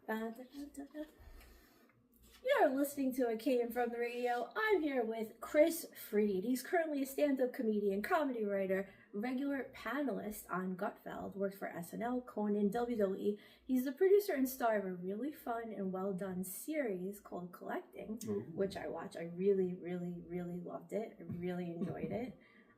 You're listening to It Came From the Radio. I'm here with Kris Freed. He's currently a stand-up comedian, comedy writer, regular panelist on Gutfeld, worked for SNL, Conan, WWE. He's the producer and star of a really fun and well-done series called Collecting, which I watched. I really, really, really loved it. I really enjoyed it.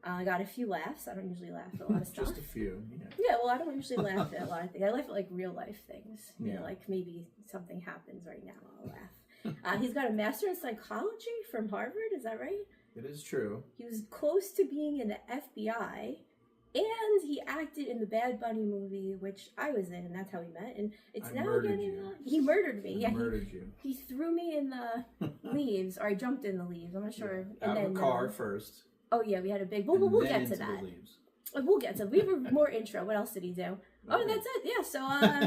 I got a few laughs. I don't usually laugh at a lot of stuff. Just a few, Yeah, well, I don't usually laugh at a lot of things. I laugh at, like, real-life things. You know, like maybe something happens right now, I'll laugh. He's got a master in psychology from Harvard, is that right? It is true. He was close to being in the FBI, and he acted in the Bad Bunny movie, which I was in, and that's how we met. And it's now getting... he murdered me. He threw me in the leaves, or I jumped in the leaves, I'm not sure. Yeah. Out of a car first. Oh, yeah, we had a big... We'll get to that. We'll get to that. We have a more intro. What else did he do? Oh, that's it. Yeah, so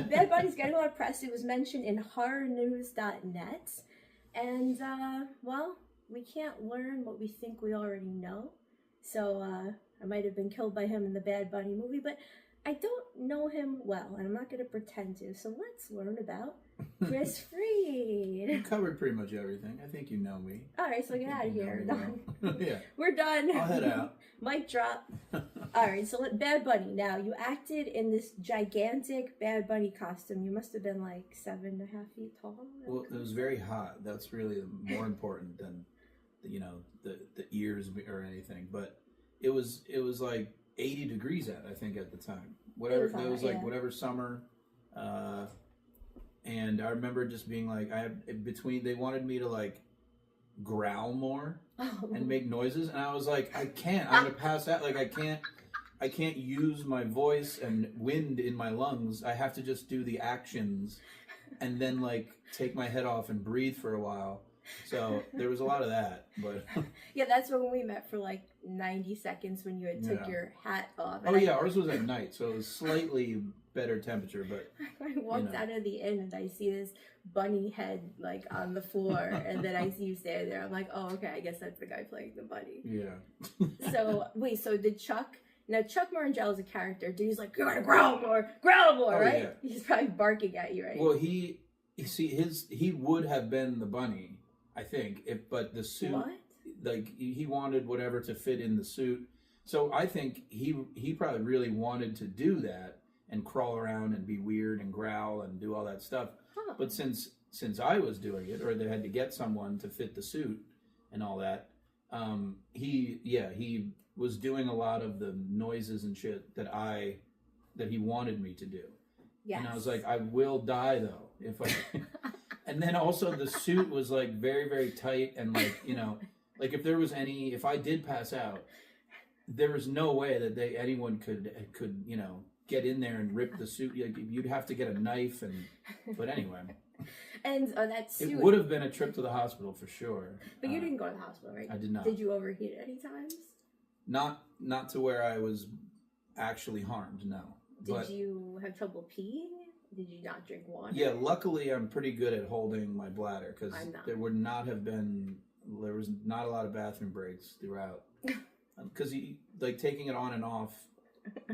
Bad Bunny's getting a lot of press. It was mentioned in horrornews.net. And, well, we can't learn what we think we already know. So I might have been killed by him in the Bad Bunny movie, but I don't know him well, and I'm not going to pretend to. So let's learn about Kris Freed. You covered pretty much everything. I think you know me. All right, so get out of here. Yeah. We're done. I'll head out. Mic drop. All right, so Bad Bunny. Now, you acted in this gigantic Bad Bunny costume. You must have been like 7.5 feet tall. Well, it was very hot. That's really more important than, the ears or anything. But it was like 80 degrees I think at the time. Whatever it was like whatever summer. And I remember just being like, they wanted me to like growl more and make noises, and I was like, I can't. I'm gonna pass out. Like I can't use my voice and wind in my lungs. I have to just do the actions, and then like take my head off and breathe for a while. So there was a lot of that, but yeah, that's when we met for like 90 seconds when you had took your hat off. Oh yeah, ours was at night, so it was slightly better temperature, but I walked out of the inn and I see this bunny head like on the floor, and then I see you standing there. I'm like, oh, okay, I guess that's the guy playing the bunny. Yeah. So wait, so did Chuck Marangella is a character. Dude, he's like, you gotta growl more, right? Yeah. He's probably barking at you, right? Well, he would have been the bunny, I think, but the suit, like he wanted whatever to fit in the suit. So I think he probably really wanted to do that and crawl around and be weird and growl and do all that stuff. Huh. But since I was doing it, or they had to get someone to fit the suit and all that, he was doing a lot of the noises and shit that he wanted me to do. Yes. And I was like, I will die though if I. And then also the suit was like very, very tight, and like, like if I did pass out, there was no way that anyone could get in there and rip the suit. You'd have to get a knife, but anyway. And that suit, it would have been a trip to the hospital for sure. But you didn't go to the hospital, right? I did not. Did you overheat any times? Not to where I was actually harmed, no. Did you have trouble peeing? Did you not drink water? Yeah, luckily I'm pretty good at holding my bladder, because there was not a lot of bathroom breaks throughout. Because taking it on and off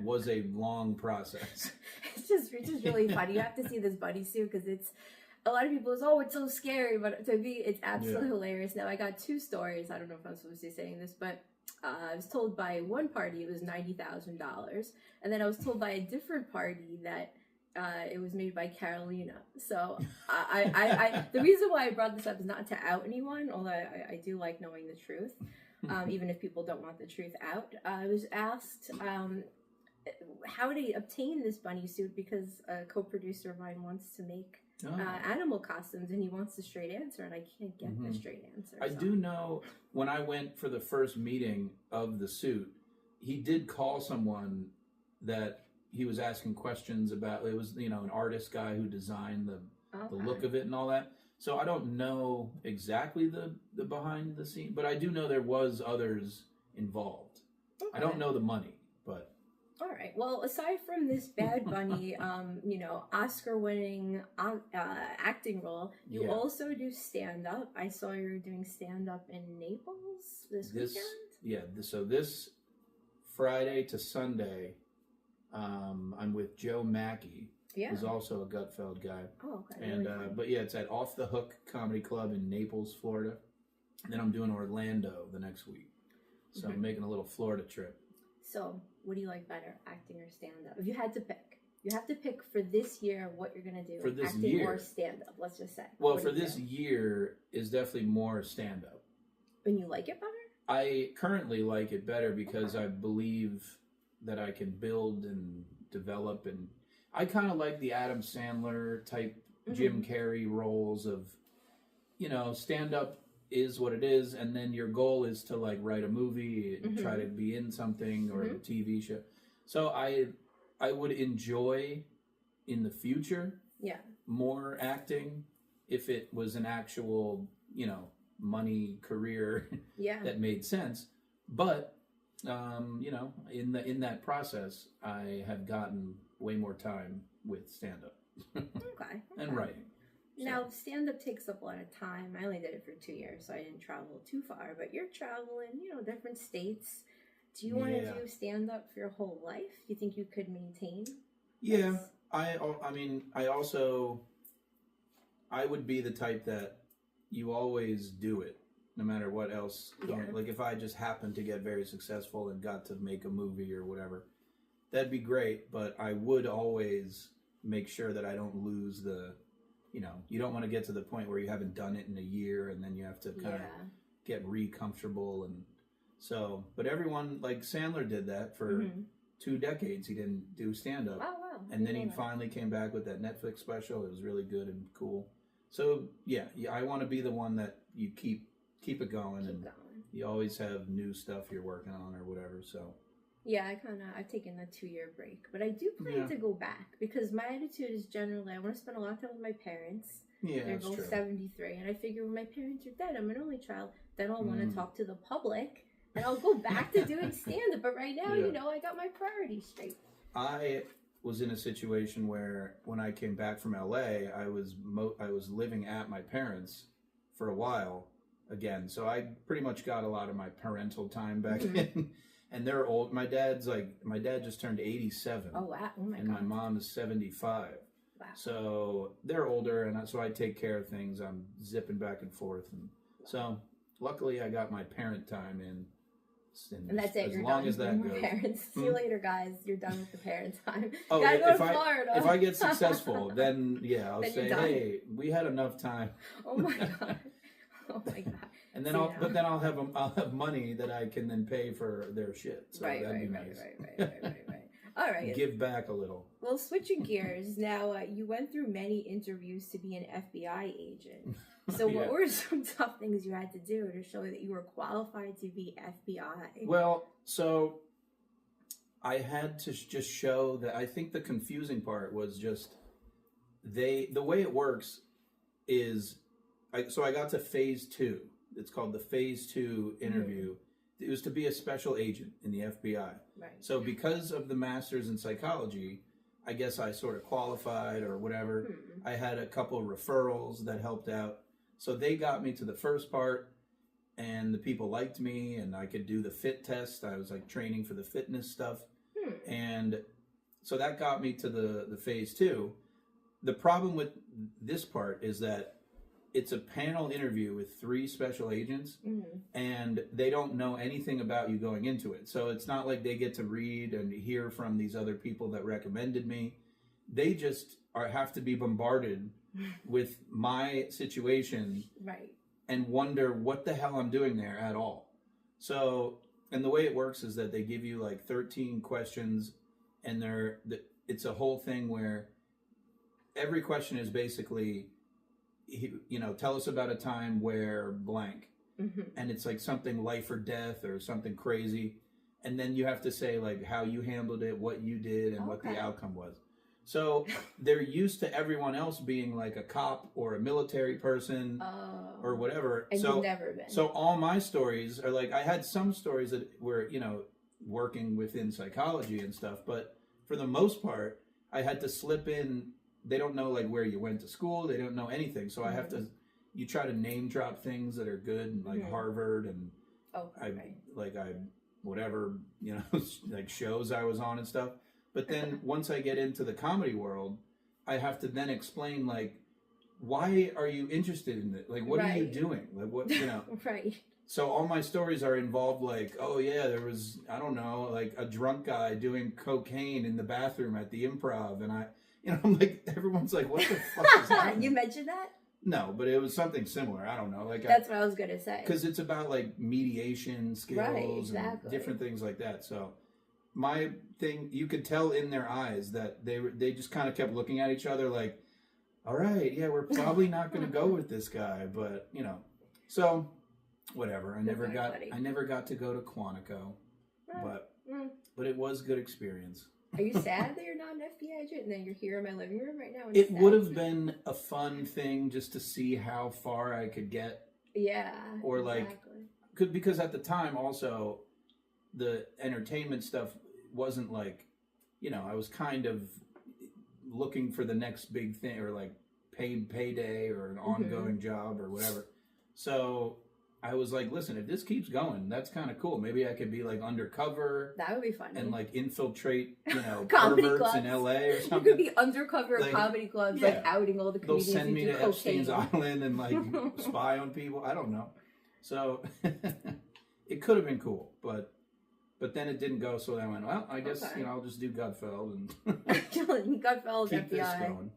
was a long process. It's just really funny. You have to see this bunny suit, because it's a lot of people is, it's so scary, but to me it's absolutely hilarious. Now I got 2 stories. I don't know if I'm supposed to be saying this, but I was told by one party it was $90,000, and then I was told by a different party that it was made by Carolina. So the reason why I brought this up is not to out anyone, although I do like knowing the truth, even if people don't want the truth out. I was asked how to obtain this bunny suit, because a co-producer of mine wants to make animal costumes, and he wants a straight answer, and I can't get the straight answer. I do know when I went for the first meeting of the suit, he did call someone that he was asking questions about. It was, an artist guy who designed the look of it and all that. So I don't know exactly the behind the scene, but I do know there was others involved. Okay. I don't know the money, but. All right. Well, aside from this Bad Bunny, Oscar-winning acting role, you also do stand-up. I saw you were doing stand-up in Naples this weekend. Yeah. So this Friday to Sunday, I'm with Joe Mackey. Who's also a Gutfeld guy. Oh, okay. And really but yeah, it's at Off the Hook Comedy Club in Naples, Florida. And then I'm doing Orlando the next week. So I'm making a little Florida trip. So, what do you like better, acting or stand-up? If you had to pick, you have to pick for this year what you're going to do. For this acting year. or stand-up, let's just say. Well, for this year is definitely more stand-up. And you like it better? I currently like it better because I believe that I can build and develop, and I kind of like the Adam Sandler type Jim Carrey roles of, you know, stand-up is what it is, and then your goal is to like write a movie and try to be in something or a TV show. So I would enjoy in the future more acting if it was an actual, you know, money career that made sense. But you know, in that process, I have gotten way more time with stand-up and writing. So. Now, stand-up takes up a lot of time. I only did it for 2 years, so I didn't travel too far. But you're traveling, you know, different states. Do you want to do stand-up for your whole life? You think you could maintain? Yeah, I mean, I would be the type that you always do it, no matter what else. Like if I just happened to get very successful and got to make a movie or whatever, that'd be great. But I would always make sure that I don't lose the, you know, you don't want to get to the point where you haven't done it in a year and then you have to kind of get comfortable. And so, but everyone, like Sandler did that for 2 decades. He didn't do stand-up. Oh, wow. And then he finally came back with that Netflix special. It was really good and cool. So yeah, I want to be the one that you keep it going, and you always have new stuff you're working on or whatever. So yeah, I've taken a 2-year break, but I do plan to go back because my attitude is generally I want to spend a lot of time with my parents. Yeah, they're both 73, and I figure when my parents are dead, I'm an only child. Then I'll want to talk to the public, and I'll go back to doing stand-up. But right now, you know, I got my priorities straight. I was in a situation where when I came back from LA, I was living at my parents for a while again. So I pretty much got a lot of my parental time back in. And they're old. My dad just turned 87. Oh, wow. Oh, my God. And my mom is 75. Wow. So they're older, and so I take care of things. I'm zipping back and forth. And so luckily I got my parent time in. And that's it. As long as that goes. Parents. See you later, guys. You're done with the parent time. Oh, gotta go to Florida. If I get successful, then I'll say, hey, we had enough time. Oh my God. Oh my God. And then I'll have money that I can then pay for their shit. So that'd be nice. Right. All right. Give back a little. Well, switching gears now, you went through many interviews to be an FBI agent. So what were some tough things you had to do to show that you were qualified to be FBI? Well, so I had to just show that. I think the confusing part was just the way it works is, so I got to phase 2. It's called the phase 2 interview. It was to be a special agent in the FBI. Right. So because of the master's in psychology, I guess I sort of qualified or whatever. I had a couple of referrals that helped out. So they got me to the first part, and the people liked me, and I could do the fit test. I was like training for the fitness stuff. And so that got me to the phase 2. The problem with this part is that it's a panel interview with 3 special agents, and they don't know anything about you going into it. So it's not like they get to read and hear from these other people that recommended me. They just have to be bombarded with my situation and wonder what the hell I'm doing there at all. So, and the way it works is that they give you like 13 questions, and it's a whole thing where every question is basically, you know, tell us about a time where blank. And it's like something life or death or something crazy. And then you have to say like how you handled it, what you did, and what the outcome was. So they're used to everyone else being like a cop or a military person or whatever. And you've never been. So all my stories are like, I had some stories that were, you know, working within psychology and stuff. But for the most part, I had to slip in. They don't know like where you went to school. They don't know anything. So I have to, you try to name drop things that are good, and like Harvard and whatever, you know, like shows I was on and stuff. But then once I get into the comedy world, I have to then explain, like, why are you interested in it? Like, what are you doing? Like, what, you know? Right. So all my stories are involved, like, oh yeah, there was, I don't know, like a drunk guy doing cocaine in the bathroom at the Improv, and I'm like, everyone's like, what the fuck is that? You mentioned that? No, but it was something similar. I don't know, like that's what I was gonna say. Because it's about like mediation skills and different things like that. So my thing, you could tell in their eyes that they just kind of kept looking at each other, like, all right, yeah, we're probably not going to go with this guy, but you know, so. Whatever. I never got to go to Quantico, but it was good experience. Are you sad that you're not an FBI agent and that you're here in my living room right now? It would have been a fun thing just to see how far I could get. Yeah. Or like, because at the time also, the entertainment stuff wasn't like, you know, I was kind of looking for the next big thing, or like paid payday or an ongoing job or whatever. So I was like, listen, if this keeps going, that's kind of cool. Maybe I could be like undercover. That would be fun. And like infiltrate, you know, comedy perverts clubs in LA or something. You could be undercover at comedy clubs, like outing all the comedians. They'll send me to cocaine. Epstein's Island and like spy on people. I don't know. So it could have been cool, but then it didn't go. So then I went, well, I guess you know, I'll just do Gutfeld and Gutfeld, keep FBI. this going.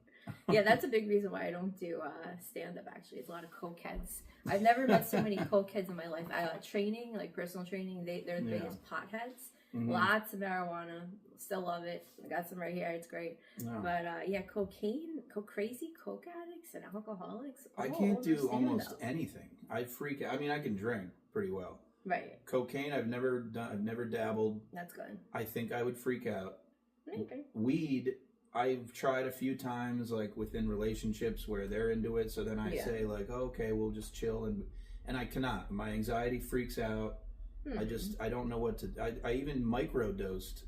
Yeah, that's a big reason why I don't do stand-up, actually. It's a lot of cokeheads. I've never met so many cokeheads in my life. Training, like personal training, they're the biggest potheads. Lots of marijuana. Still love it. I got some right here. It's great. No. But yeah, cocaine, crazy coke addicts and alcoholics. I can't do almost anything. I freak out. I mean, I can drink pretty well. Right. Cocaine, I've never dabbled. That's good. I think I would freak out. Okay. Weed, I've tried a few times, like within relationships where they're into it. So then I say like, oh, okay, we'll just chill, and I cannot. My anxiety freaks out. I don't know what to. I even microdosed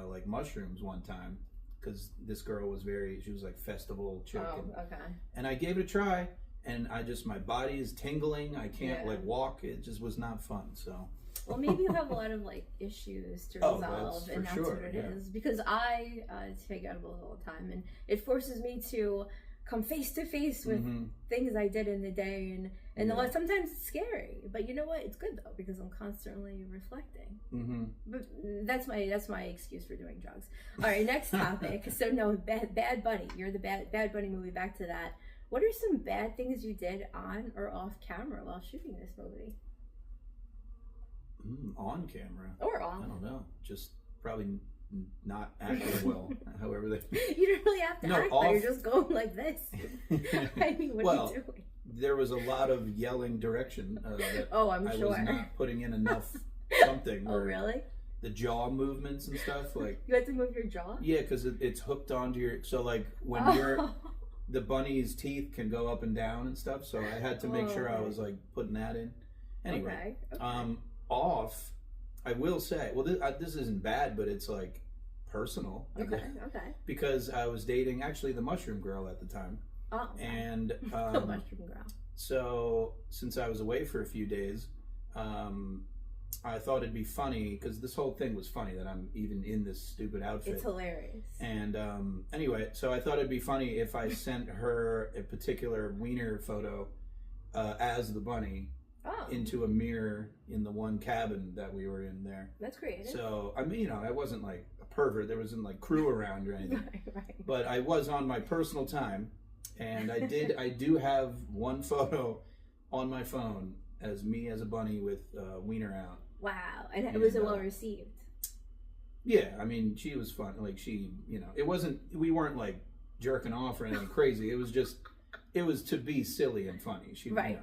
like mushrooms one time because this girl was she was like festival chick. Oh, okay. And I gave it a try, and my body is tingling. I can't like walk. It just was not fun. So. Well, maybe you have a lot of like issues to resolve, and that's what it is. Because I take edibles all the time, and it forces me to come face to face with things I did in the day, and sometimes it's scary. But you know what? It's good though because I'm constantly reflecting. But that's my excuse for doing drugs. All right, next topic. So no, Bad Bunny. You're the Bad Bunny movie. Back to that. What are some bad things you did on or off camera while shooting this movie? On camera or off? I don't know. Just probably not acting well. However they. You don't really have to act. Off... You're just going like this. I mean, what are you doing? There was a lot of yelling direction. That I'm I sure. was not putting in enough something. Oh, really? The jaw movements and stuff, like you had to move your jaw. Yeah, because it's hooked onto your. So like when the bunny's teeth can go up and down and stuff. So I had to make sure I was like putting that in. Anyway, okay. Off, I will say, well, this isn't bad, but it's like personal. Okay. Because I was dating actually the mushroom girl at the time. Oh. And the mushroom girl. So since I was away for a few days, I thought it'd be funny because this whole thing was funny that I'm even in this stupid outfit. It's hilarious. And anyway, so I thought it'd be funny if I sent her a particular wiener photo as the bunny. Into a mirror in the one cabin that we were in there. That's creative. So, I mean, you know, I wasn't like a pervert. There wasn't like crew around or anything. Right. But I was on my personal time. And I do have one photo on my phone as me as a bunny with wiener out. Wow. And it was well received. Yeah. I mean, she was fun. Like she, you know, we weren't like jerking off or anything crazy. It was to be silly and funny. Right.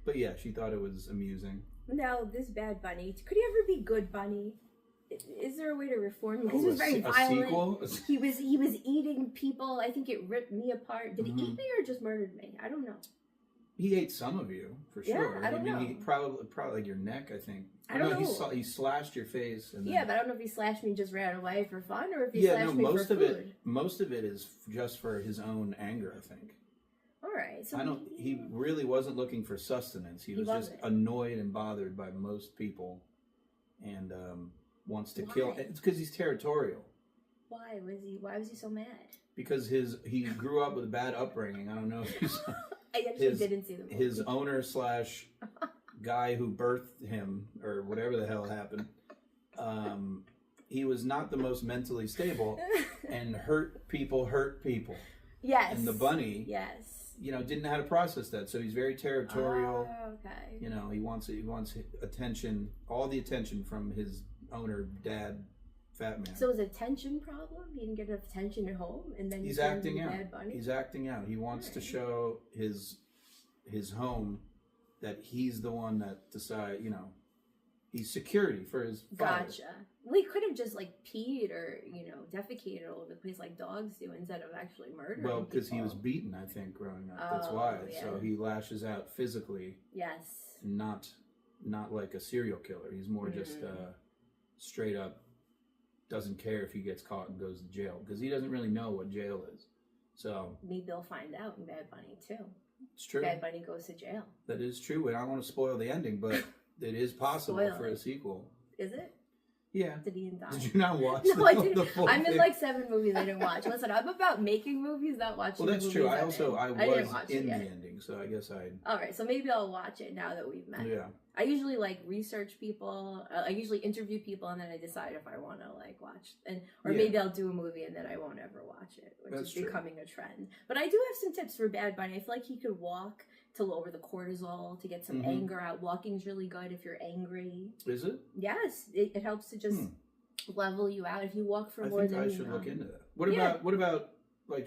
But yeah, she thought it was amusing. Now, this Bad Bunny, could he ever be good Bunny? Is there a way to reform him? Because he was very violent. Sequel? He was eating people. I think it ripped me apart. Did he eat me or just murdered me? I don't know. He ate some of you for sure. I don't know. He probably like your neck. I think. I don't know. He slashed your face. And then... Yeah, but I don't know if he slashed me and just ran away for fun or if he slashed me for food. Most of it is just for his own anger, I think. All right. So he really wasn't looking for sustenance. He was just annoyed and bothered by most people, and wants to kill. It's because he's territorial. Why was he so mad? because he grew up with a bad upbringing. I don't know if you saw. I actually didn't see the movie. His owner / guy who birthed him, or whatever the hell happened, he was not the most mentally stable, and hurt people. Yes. And the bunny, yes, didn't know how to process that. So he's very territorial. Oh, okay. He wants attention, all the attention from his owner, dad, fat man. So it was a tension problem? He didn't get enough attention at home, and then he's acting out. Bad bunny? He's acting out. He wants to show his home that he's the one that decides. He's security for his father. Gotcha. We could have just peed or defecated all over the place like dogs do instead of actually murdering. Well, because he people. was beaten, I think, growing up. That's why. Yeah. So he lashes out physically. Yes. Not like a serial killer. He's more just straight up. Doesn't care if he gets caught and goes to jail because he doesn't really know what jail is. So maybe they'll find out in Bad Bunny too. It's true. Bad Bunny goes to jail. That is true, and I don't want to spoil the ending, but it is possible for a sequel. Is it? Yeah. Did he die? Did you not watch? No, I didn't. The full I'm thing? in 7 movies I didn't watch. Listen, I'm about making movies, not watching. Well, that's movies true. I was in the ending, so I guess I. All right, so maybe I'll watch it now that we've met. Yeah. I usually research people. I usually interview people, and then I decide if I want to watch, maybe I'll do a movie and then I won't ever watch it, which is becoming a trend. But I do have some tips for Bad Bunny. I feel like he could walk to lower the cortisol, to get some anger out. Walking's really good if you're angry. Is it? Yes, it helps to just level you out if you walk for more than. I should look into that. What about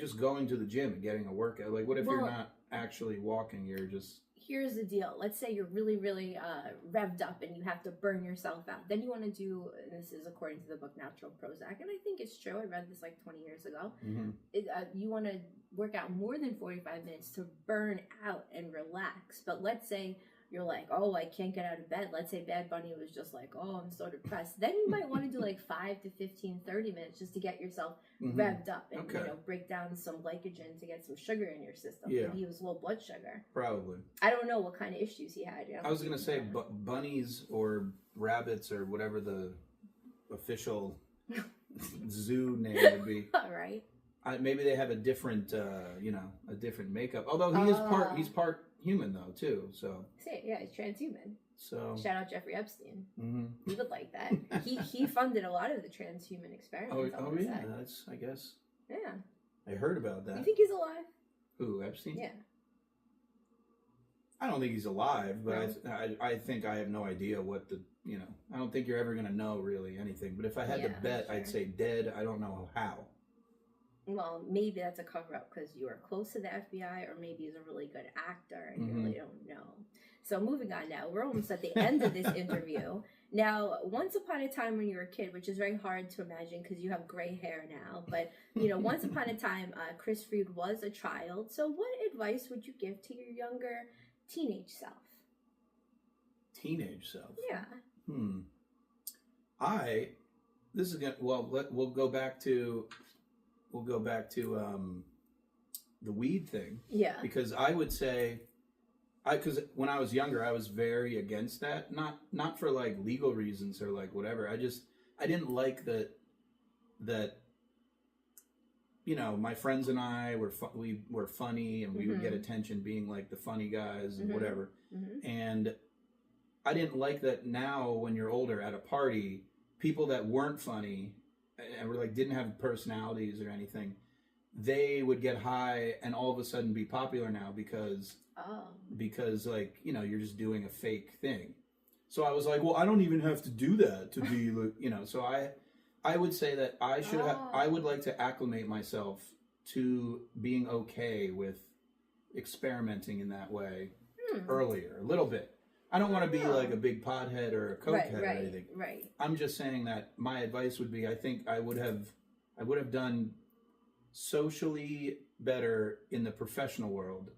just going to the gym and getting a workout? What if you're not actually walking? You're just. Here's the deal. Let's say you're really, really revved up and you have to burn yourself out. Then you want to do, and this is according to the book Natural Prozac, and I think it's true. I read this 20 years ago. You want to work out more than 45 minutes to burn out and relax. But let's say you're I can't get out of bed. Let's say Bad Bunny was just I'm so depressed. Then you might want to do 5 to 15, 30 minutes just to get yourself revved up and, break down some glycogen to get some sugar in your system. Yeah. Maybe he was low blood sugar. Probably. I don't know what kind of issues he had. I was going to say bunnies or rabbits or whatever the official zoo name would be. All right. Maybe they have a different, a different makeup. Although he's part human though too. So yeah, he's transhuman. So shout out Jeffrey Epstein. He would like that. he funded a lot of the transhuman experiments. Oh yeah, that's I guess. Yeah. I heard about that. You think he's alive? Who, Epstein? Yeah. I don't think he's alive, but no. I think I have no idea what the I don't think you're ever gonna know really anything. But if I had to bet, I'd say dead. I don't know how. Well, maybe that's a cover-up because you are close to the FBI, or maybe he's a really good actor and you really don't know. So moving on now, we're almost at the end of this interview. Now, once upon a time when you were a kid, which is very hard to imagine because you have gray hair now, but, once upon a time, Kris Fried was a child. So what advice would you give to your younger teenage self? Teenage self? Yeah. We'll go back to the weed thing. Yeah. Because I would say, because when I was younger, I was very against that. Not for legal reasons or whatever. I didn't like that. My friends and I we were funny and we would get attention being the funny guys and whatever. And I didn't like that now when you're older at a party, people that weren't funny and were didn't have personalities or anything, they would get high and all of a sudden be popular now because you're just doing a fake thing. So I was well, I don't even have to do that to be so I would say that I would like to acclimate myself to being okay with experimenting in that way earlier, a little bit. I don't want to be a big pothead or a cokehead or anything. Right. I'm just saying that my advice would be, I think I would have done socially better in the professional world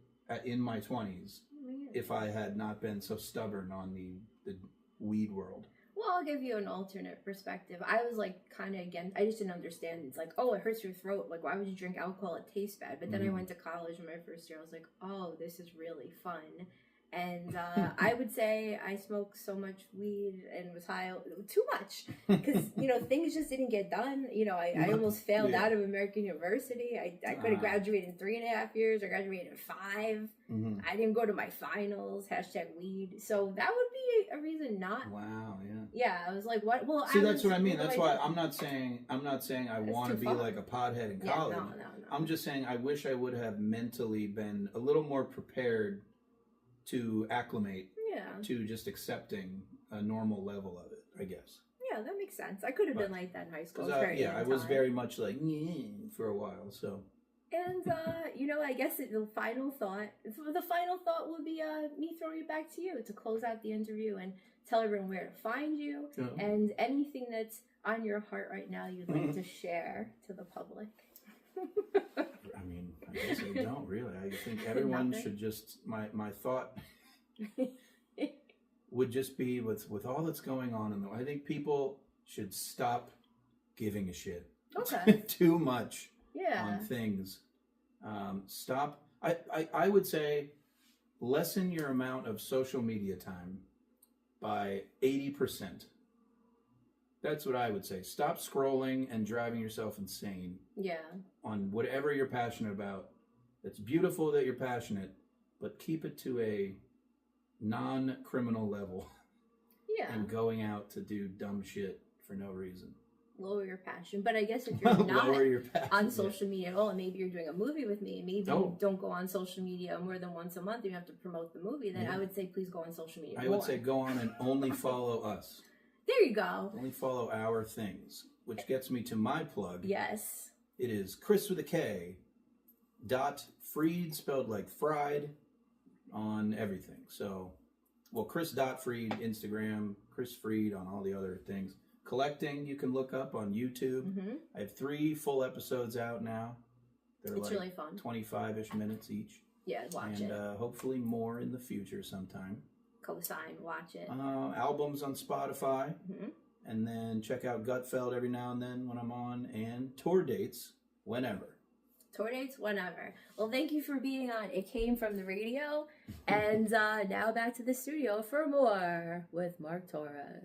in my 20s if I had not been so stubborn on the weed world. Well, I'll give you an alternate perspective. I was kind of again, I just didn't understand. It's it hurts your throat. Why would you drink alcohol? It tastes bad. But then I went to college in my first year. I was oh, this is really fun. And I would say I smoked so much weed and was high too much because, things just didn't get done. I almost failed out of American University. I could have graduated in 3.5 years. I graduated in 5. Mm-hmm. I didn't go to my finals, #weed. So that would be a reason not. Wow, yeah. Yeah, I was like, what? Well, see, that's what I mean. That's why I'm not saying I want to be like a pothead in college. No. I'm just saying I wish I would have mentally been a little more prepared to acclimate to just accepting a normal level of it, I guess. Yeah, that makes sense. I could have been like that in high school. I was very much like for a while, so. And I guess the final thought would be me throwing it back to you to close out the interview and tell everyone where to find you and anything that's on your heart right now you'd like to share to the public. I mean, I guess I don't really. I think everyone should just my thought would just be with all that's going on in the world. I think people should stop giving a shit too much on things. Stop. I would say lessen your amount of social media time by 80%. That's what I would say. Stop scrolling and driving yourself insane. Yeah. On whatever you're passionate about. It's beautiful that you're passionate, but keep it to a non-criminal level. Yeah. And going out to do dumb shit for no reason. Lower your passion. But I guess if you're not on social media at all, and maybe you're doing a movie with me, maybe you don't go on social media more than once a month, you have to promote the movie, then I would say please go on social media I would say go on and only follow us. There you go. Only follow our things, which gets me to my plug. Yes. It is Kris with a K. .Fried, spelled like fried, on everything. So, Kris.Fried, Instagram, Kris Fried on all the other things. Collecting, you can look up on YouTube. Mm-hmm. I have 3 full episodes out now. They're it's really fun. 25-ish minutes each. Yeah, watch it. And hopefully more in the future sometime. Cosign, watch it. Albums on Spotify. Mm-hmm. And then check out Gutfeld every now and then when I'm on. And tour dates whenever. Tour dates whenever. Well, thank you for being on It Came From the Radio. And now back to the studio for more with Mark Torres.